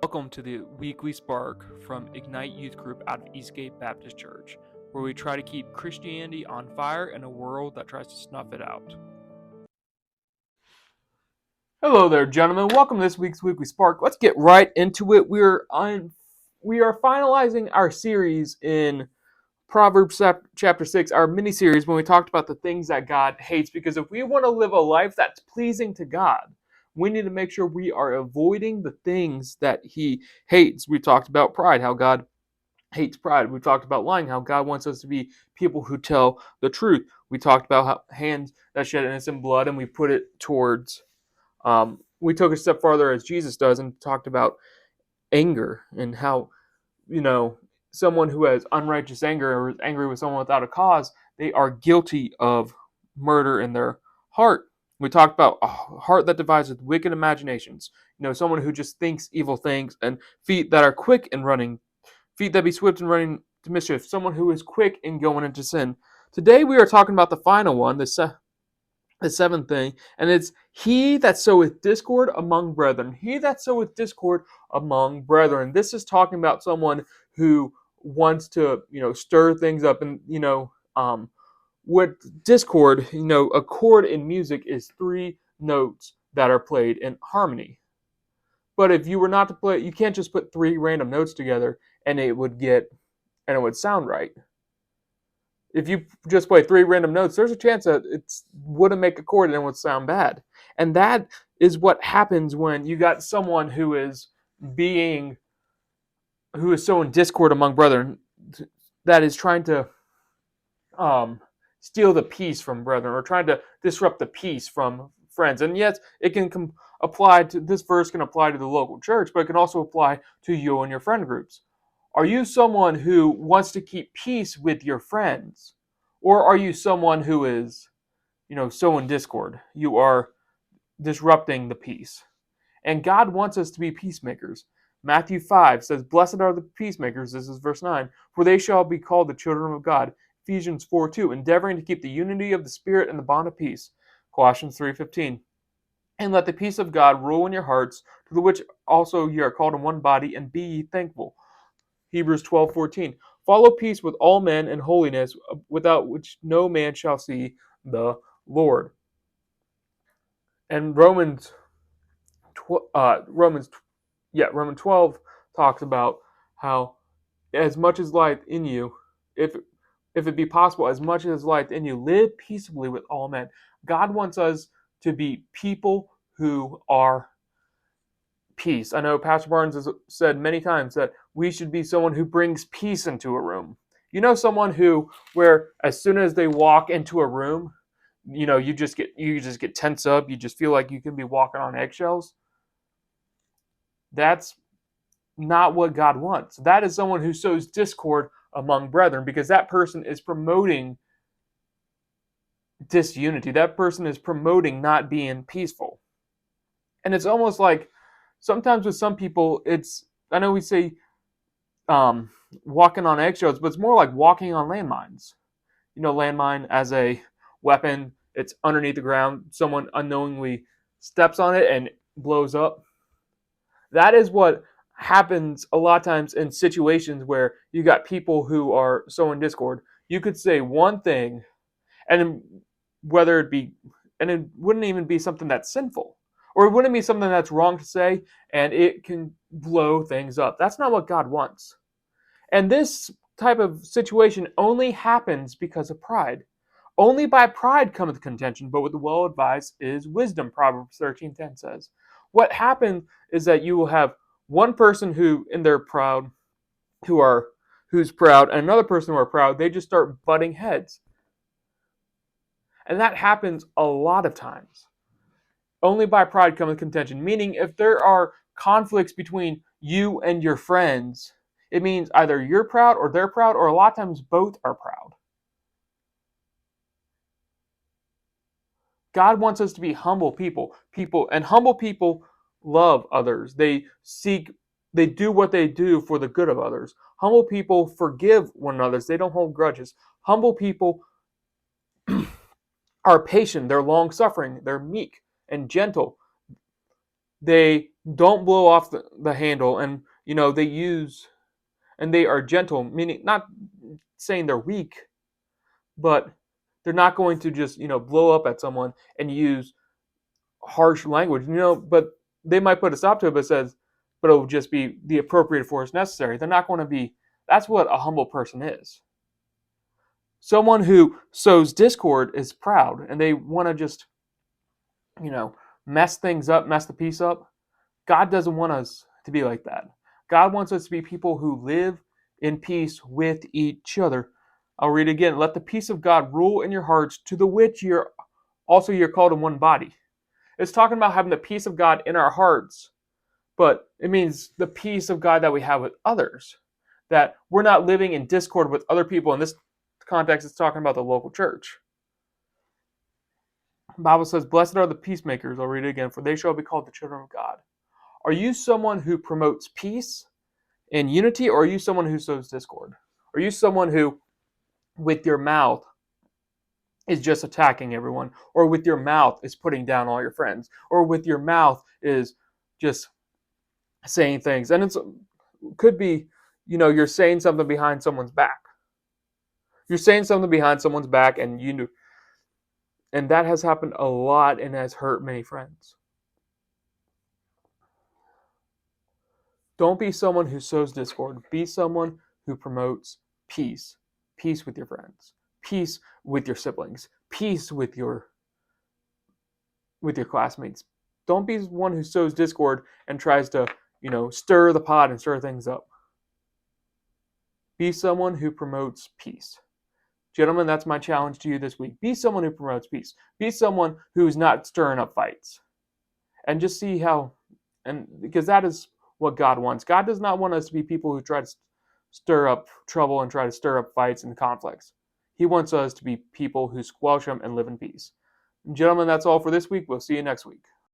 Welcome to the Weekly Spark from Ignite Youth Group out of Eastgate Baptist Church, where we try to keep Christianity on fire in a world that tries to snuff it out. Hello there, gentlemen. Welcome to this week's Weekly Spark. Let's get right into it. We are finalizing our series in Proverbs chapter 6, our mini-series when we talked about the things that God hates. Because if we want to live a life that's pleasing to God, we need to make sure we are avoiding the things that He hates. We talked about pride, how God hates pride. We talked about lying, how God wants us to be people who tell the truth. We talked about how hands that shed innocent blood, and we put it towards, we took a step farther as Jesus does and talked about anger and how, someone who has unrighteous anger or is angry with someone without a cause, they are guilty of murder in their heart. We talked about a heart that divides with wicked imaginations. Someone who just thinks evil things, and feet that are quick in running, feet that be swift in running to mischief. Someone who is quick in going into sin. Today we are talking about the final one, the seventh thing, and it's he that soweth discord among brethren. He that soweth discord among brethren. This is talking about someone who wants to, stir things up, and what discord, a chord in music is three notes that are played in harmony. But if you were not to play, you can't just put three random notes together and it would sound right. If you just play three random notes, there's a chance that it wouldn't make a chord and it would sound bad. And that is what happens when you got someone who is sowing discord among brethren, that is trying to steal the peace from brethren, or trying to disrupt the peace from friends. And yes, it can apply to this verse, can apply to the local church, but it can also apply to you and your friend groups. Are you someone who wants to keep peace with your friends? Or are you someone who is, sowing discord? You are disrupting the peace. And God wants us to be peacemakers. Matthew 5 says, "Blessed are the peacemakers," this is verse 9, "for they shall be called the children of God." Ephesians 4:2, "Endeavoring to keep the unity of the Spirit and the bond of peace." Colossians 3:15. "And let the peace of God rule in your hearts, to the which also ye are called in one body, and be ye thankful." Hebrews 12:14. "Follow peace with all men and holiness, without which no man shall see the Lord." And Romans 12 talks about how as much as lieth in you, if it be possible, as much as lieth in you, live peaceably with all men. God wants us to be people who are peace. I know Pastor Barnes has said many times that we should be someone who brings peace into a room. Someone where as soon as they walk into a room, you just get tense up. You just feel like you can be walking on eggshells. That's not what God wants. That is someone who sows discord among brethren, because that person is promoting disunity. That person is promoting not being peaceful. And it's almost like sometimes with some people, I know we say walking on eggshells, but it's more like walking on landmines. Landmine as a weapon, it's underneath the ground. Someone unknowingly steps on it and blows up. That is what happens a lot of times in situations where you got people who are sowing discord. You could say one thing, and it wouldn't even be something that's sinful, or it wouldn't be something that's wrong to say, and it can blow things up. That's not what God wants. And this type of situation only happens because of pride. Only by pride cometh contention, but with the well advised is wisdom, Proverbs 13:10 says. What happens is that you will have one person who's proud, and another person who are proud. They just start butting heads. And that happens a lot of times. Only by pride cometh contention. Meaning, if there are conflicts between you and your friends, it means either you're proud or they're proud, or a lot of times both are proud. God wants us to be humble people, and humble people love others. They do what they do for the good of others. Humble people forgive one another. They don't hold grudges. Humble people are patient. They're long-suffering. They're meek and gentle. They Don't blow off the handle. And, they are gentle, meaning not saying they're weak, but they're not going to just, blow up at someone and use harsh language, but they might put a stop to it, but it'll just be the appropriate force necessary. They're not going to be, that's what a humble person is. Someone who sows discord is proud and they want to just, mess things up, mess the peace up. God doesn't want us to be like that. God wants us to be people who live in peace with each other. I'll read again. Let the peace of God rule in your hearts, to the which you're called in one body. It's talking about having the peace of God in our hearts, but it means the peace of God that we have with others. That we're not living in discord with other people. In this context, it's talking about the local church. The Bible says, blessed are the peacemakers, I'll read it again, for they shall be called the children of God. Are you someone who promotes peace and unity, or are you someone who sows discord? Are you someone who, with your mouth, is just attacking everyone, or with your mouth is putting down all your friends, or with your mouth is just saying things? And it could be, you're saying something behind someone's back. You're saying something behind someone's back, and and that has happened a lot and has hurt many friends. Don't be someone who sows discord. Be someone who promotes peace. Peace with your friends. Peace with your siblings. Peace with your classmates. Don't be one who sows discord and tries to, stir the pot and stir things up. Be someone who promotes peace. Gentlemen, that's my challenge to you this week. Be someone who promotes peace. Be someone who's not stirring up fights. And just see how, and because that is what God wants. God does not want us to be people who try to stir up trouble and try to stir up fights and conflicts. He wants us to be people who squelch them and live in peace. And gentlemen, that's all for this week. We'll see you next week.